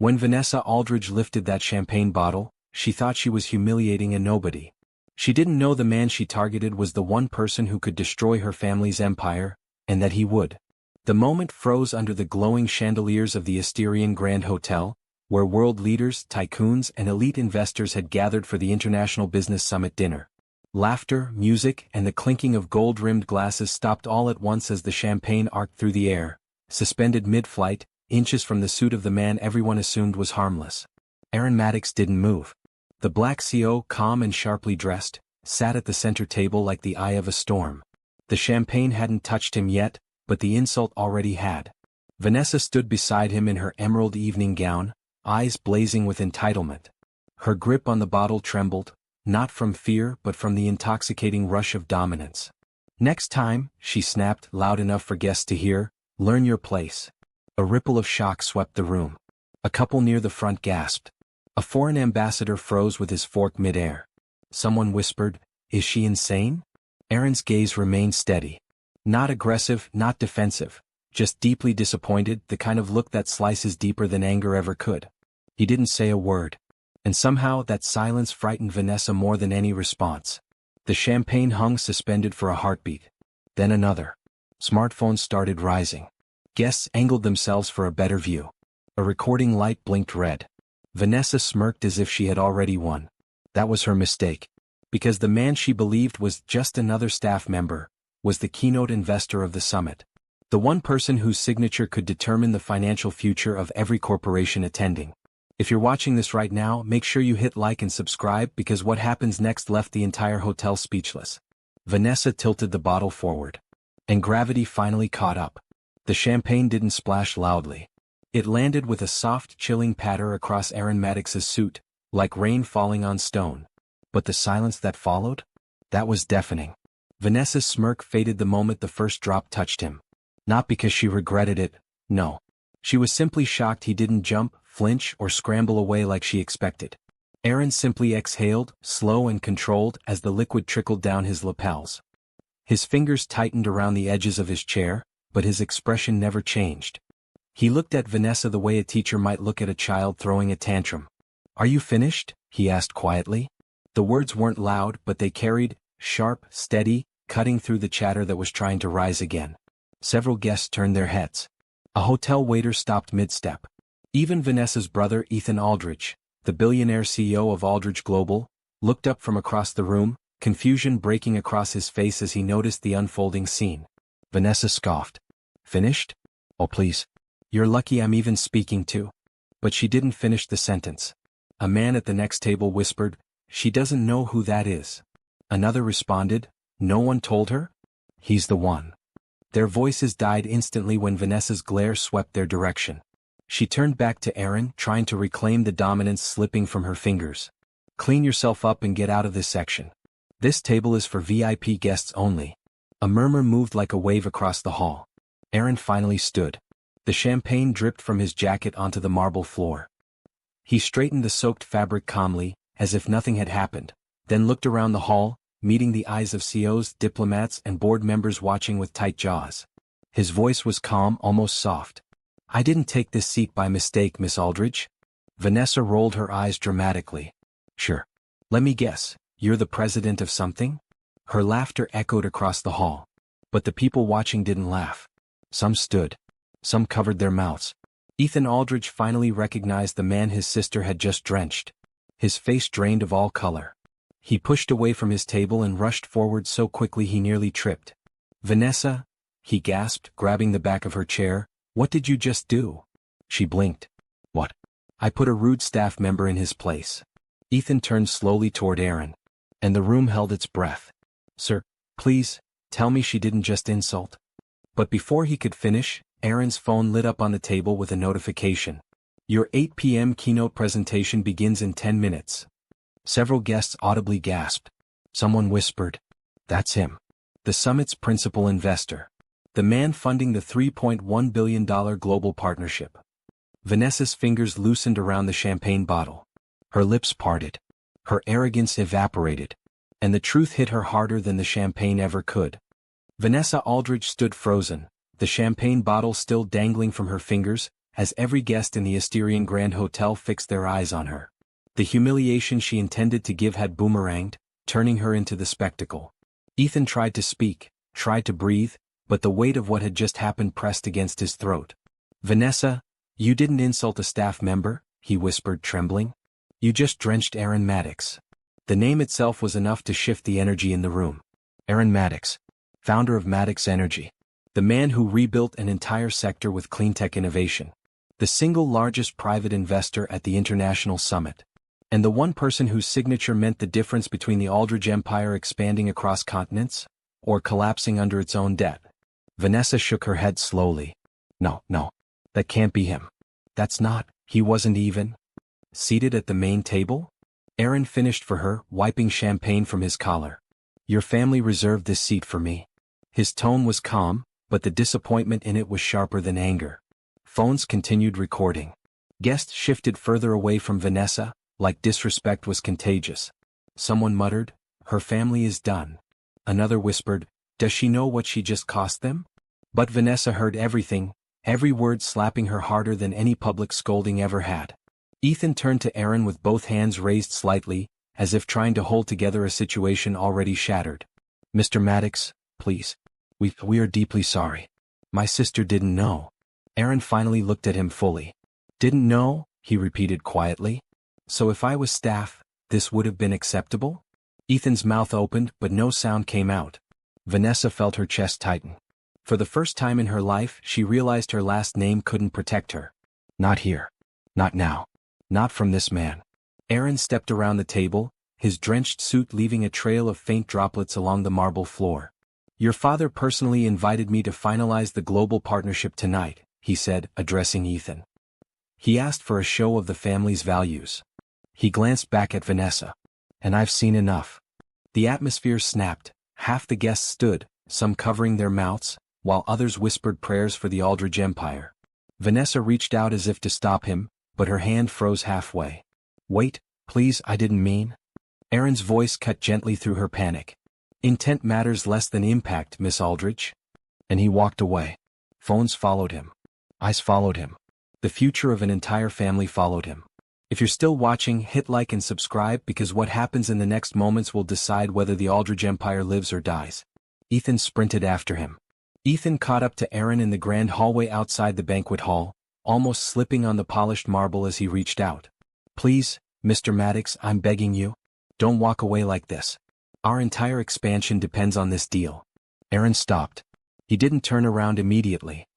When Vanessa Aldridge lifted that champagne bottle, she thought she was humiliating a nobody. She didn't know the man she targeted was the one person who could destroy her family's empire, and that he would. The moment froze under the glowing chandeliers of the Asterian Grand Hotel, where world leaders, tycoons, and elite investors had gathered for the International Business Summit dinner. Laughter, music, and the clinking of gold-rimmed glasses stopped all at once as the champagne arced through the air, suspended mid-flight, inches from the suit of the man everyone assumed was harmless. Arin Maddox didn't move. The black CO, calm and sharply dressed, sat at the center table like the eye of a storm. The champagne hadn't touched him yet, but the insult already had. Vanessa stood beside him in her emerald evening gown, eyes blazing with entitlement. Her grip on the bottle trembled, not from fear but from the intoxicating rush of dominance. "Next time," she snapped loud enough for guests to hear, "learn your place." A ripple of shock swept the room. A couple near the front gasped. A foreign ambassador froze with his fork mid-air. Someone whispered, "Is she insane?" Arin's gaze remained steady. Not aggressive, not defensive, just deeply disappointed, the kind of look that slices deeper than anger ever could. He didn't say a word. And somehow that silence frightened Vanessa more than any response. The champagne hung suspended for a heartbeat. Then another. Smartphones started rising. Guests angled themselves for a better view. A recording light blinked red. Vanessa smirked as if she had already won. That was her mistake. Because the man she believed was just another staff member, was the keynote investor of the summit. The one person whose signature could determine the financial future of every corporation attending. If you're watching this right now, make sure you hit like and subscribe because what happens next left the entire hotel speechless. Vanessa tilted the bottle forward. And gravity finally caught up. The champagne didn't splash loudly. It landed with a soft, chilling patter across Arin Maddox's suit, like rain falling on stone. But the silence that followed? That was deafening. Vanessa's smirk faded the moment the first drop touched him. Not because she regretted it, no. She was simply shocked he didn't jump, flinch, or scramble away like she expected. Arin simply exhaled, slow and controlled, as the liquid trickled down his lapels. His fingers tightened around the edges of his chair, but his expression never changed. He looked at Vanessa the way a teacher might look at a child throwing a tantrum. "Are you finished?" he asked quietly. The words weren't loud, but they carried, sharp, steady, cutting through the chatter that was trying to rise again. Several guests turned their heads. A hotel waiter stopped mid-step. Even Vanessa's brother Ethan Aldridge, the billionaire CEO of Aldridge Global, looked up from across the room, confusion breaking across his face as he noticed the unfolding scene. Vanessa scoffed. "Finished? Oh please. You're lucky I'm even speaking to." But she didn't finish the sentence. A man at the next table whispered, "She doesn't know who that is." Another responded, "No one told her? He's the one." Their voices died instantly when Vanessa's glare swept their direction. She turned back to Arin, trying to reclaim the dominance slipping from her fingers. "Clean yourself up and get out of this section. This table is for VIP guests only." A murmur moved like a wave across the hall. Arin finally stood. The champagne dripped from his jacket onto the marble floor. He straightened the soaked fabric calmly, as if nothing had happened, then looked around the hall, meeting the eyes of CEOs, diplomats, and board members watching with tight jaws. His voice was calm, almost soft. "I didn't take this seat by mistake, Miss Aldridge." Vanessa rolled her eyes dramatically. "Sure. Let me guess, you're the president of something?" Her laughter echoed across the hall. But the people watching didn't laugh. Some stood. Some covered their mouths. Ethan Aldridge finally recognized the man his sister had just drenched. His face drained of all color. He pushed away from his table and rushed forward so quickly he nearly tripped. "Vanessa," he gasped, grabbing the back of her chair, "what did you just do?" She blinked. "What?" "I put a rude staff member in his place." Ethan turned slowly toward Arin. And the room held its breath. "Sir, please, tell me she didn't just insult." But before he could finish, Arin's phone lit up on the table with a notification. "Your 8 p.m. keynote presentation begins in 10 minutes. Several guests audibly gasped. Someone whispered, "That's him. The summit's principal investor. The man funding the $3.1 billion global partnership." Vanessa's fingers loosened around the champagne bottle. Her lips parted. Her arrogance evaporated. And the truth hit her harder than the champagne ever could. Vanessa Aldridge stood frozen, the champagne bottle still dangling from her fingers, as every guest in the Asterian Grand Hotel fixed their eyes on her. The humiliation she intended to give had boomeranged, turning her into the spectacle. Ethan tried to speak, tried to breathe, but the weight of what had just happened pressed against his throat. "Vanessa, you didn't insult a staff member," he whispered, trembling. "You just drenched Arin Maddox." The name itself was enough to shift the energy in the room. Arin Maddox, founder of Maddox Energy. The man who rebuilt an entire sector with cleantech innovation. The single largest private investor at the International Summit. And the one person whose signature meant the difference between the Aldridge empire expanding across continents, or collapsing under its own debt. Vanessa shook her head slowly. No, that can't be him. That's not, he wasn't even seated at the main table? Arin finished for her, wiping champagne from his collar. Your family reserved this seat for me. His tone was calm, but the disappointment in it was sharper than anger. Phones continued recording. Guests shifted further away from Vanessa, like disrespect was contagious. Someone muttered, "Her family is done." Another whispered, "Does she know what she just cost them?" But Vanessa heard everything, every word slapping her harder than any public scolding ever had. Ethan turned to Arin with both hands raised slightly, as if trying to hold together a situation already shattered. "Mr. Maddox, please. We are deeply sorry. My sister didn't know." Arin finally looked at him fully. "Didn't know?" he repeated quietly. "So if I was staff, this would have been acceptable?" Ethan's mouth opened, but no sound came out. Vanessa felt her chest tighten. For the first time in her life, she realized her last name couldn't protect her. Not here. Not now. Not from this man. Arin stepped around the table, his drenched suit leaving a trail of faint droplets along the marble floor. "Your father personally invited me to finalize the global partnership tonight," he said, addressing Ethan. "He asked for a show of the family's values." He glanced back at Vanessa. "And I've seen enough." The atmosphere snapped. Half the guests stood, some covering their mouths, while others whispered prayers for the Aldridge empire. Vanessa reached out as if to stop him, but her hand froze halfway. "Wait, please, I didn't mean." Arin's voice cut gently through her panic. "Intent matters less than impact, Miss Aldridge." And he walked away. Phones followed him. Eyes followed him. The future of an entire family followed him. If you're still watching, hit like and subscribe because what happens in the next moments will decide whether the Aldridge empire lives or dies. Ethan sprinted after him. Ethan caught up to Arin in the grand hallway outside the banquet hall, almost slipping on the polished marble as he reached out. "Please, Mr. Maddox, I'm begging you. Don't walk away like this. Our entire expansion depends on this deal." Arin stopped. He didn't turn around immediately.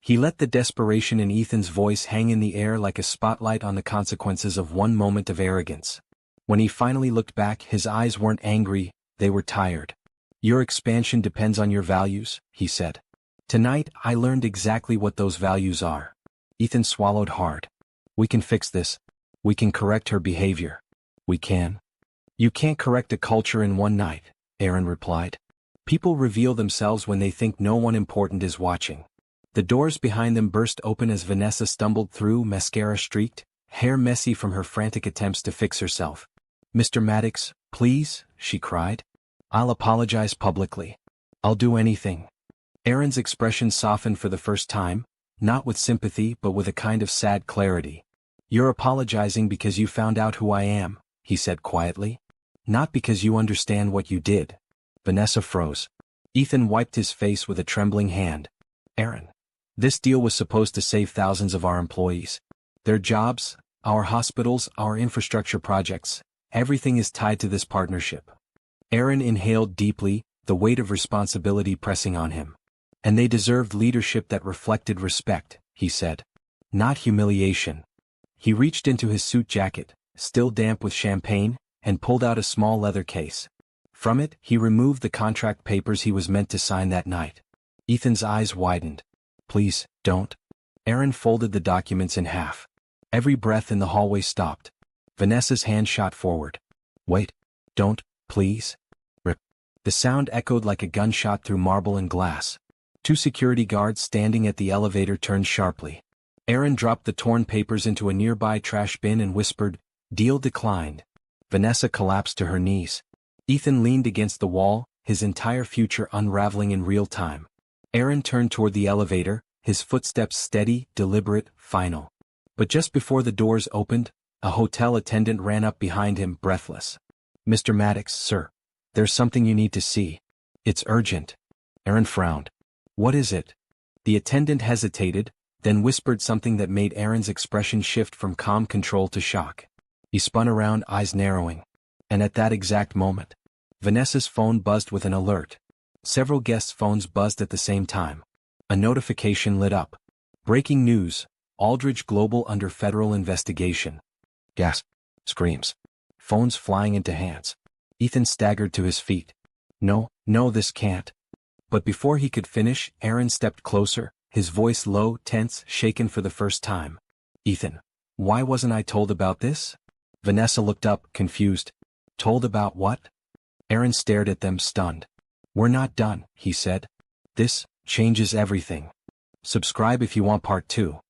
He let the desperation in Ethan's voice hang in the air like a spotlight on the consequences of one moment of arrogance. When he finally looked back, his eyes weren't angry, they were tired. "Your expansion depends on your values," he said. "Tonight, I learned exactly what those values are." Ethan swallowed hard. "We can fix this. We can correct her behavior. We can." "You can't correct a culture in one night," Arin replied. "People reveal themselves when they think no one important is watching." The doors behind them burst open as Vanessa stumbled through, mascara streaked, hair messy from her frantic attempts to fix herself. "Mr. Maddox, please," she cried. "I'll apologize publicly. I'll do anything." Arin's expression softened for the first time, not with sympathy but with a kind of sad clarity. "You're apologizing because you found out who I am," he said quietly. "Not because you understand what you did." Vanessa froze. Ethan wiped his face with a trembling hand. "Arin, this deal was supposed to save thousands of our employees. Their jobs, our hospitals, our infrastructure projects, everything is tied to this partnership." Arin inhaled deeply, the weight of responsibility pressing on him. "And they deserved leadership that reflected respect," he said. "Not humiliation." He reached into his suit jacket, still damp with champagne, and pulled out a small leather case. From it, he removed the contract papers he was meant to sign that night. Ethan's eyes widened. "Please, don't." Arin folded the documents in half. Every breath in the hallway stopped. Vanessa's hand shot forward. "Wait. Don't, please." Rip. The sound echoed like a gunshot through marble and glass. Two security guards standing at the elevator turned sharply. Arin dropped the torn papers into a nearby trash bin and whispered, "Deal declined." Vanessa collapsed to her knees. Ethan leaned against the wall, his entire future unraveling in real time. Arin turned toward the elevator, his footsteps steady, deliberate, final. But just before the doors opened, a hotel attendant ran up behind him, breathless. "Mr. Maddox, sir. There's something you need to see. It's urgent." Arin frowned. "What is it?" The attendant hesitated, then whispered something that made Arin's expression shift from calm control to shock. He spun around, eyes narrowing. And at that exact moment, Vanessa's phone buzzed with an alert. Several guests' phones buzzed at the same time. A notification lit up. "Breaking news. Aldridge Global under federal investigation." Gasp. Screams. Phones flying into hands. Ethan staggered to his feet. No, this can't." But before he could finish, Arin stepped closer, his voice low, tense, shaken for the first time. "Ethan, why wasn't I told about this?" Vanessa looked up, confused. "Told about what?" Arin stared at them, stunned. "We're not done," he said. "This changes everything. Subscribe if you want part 2.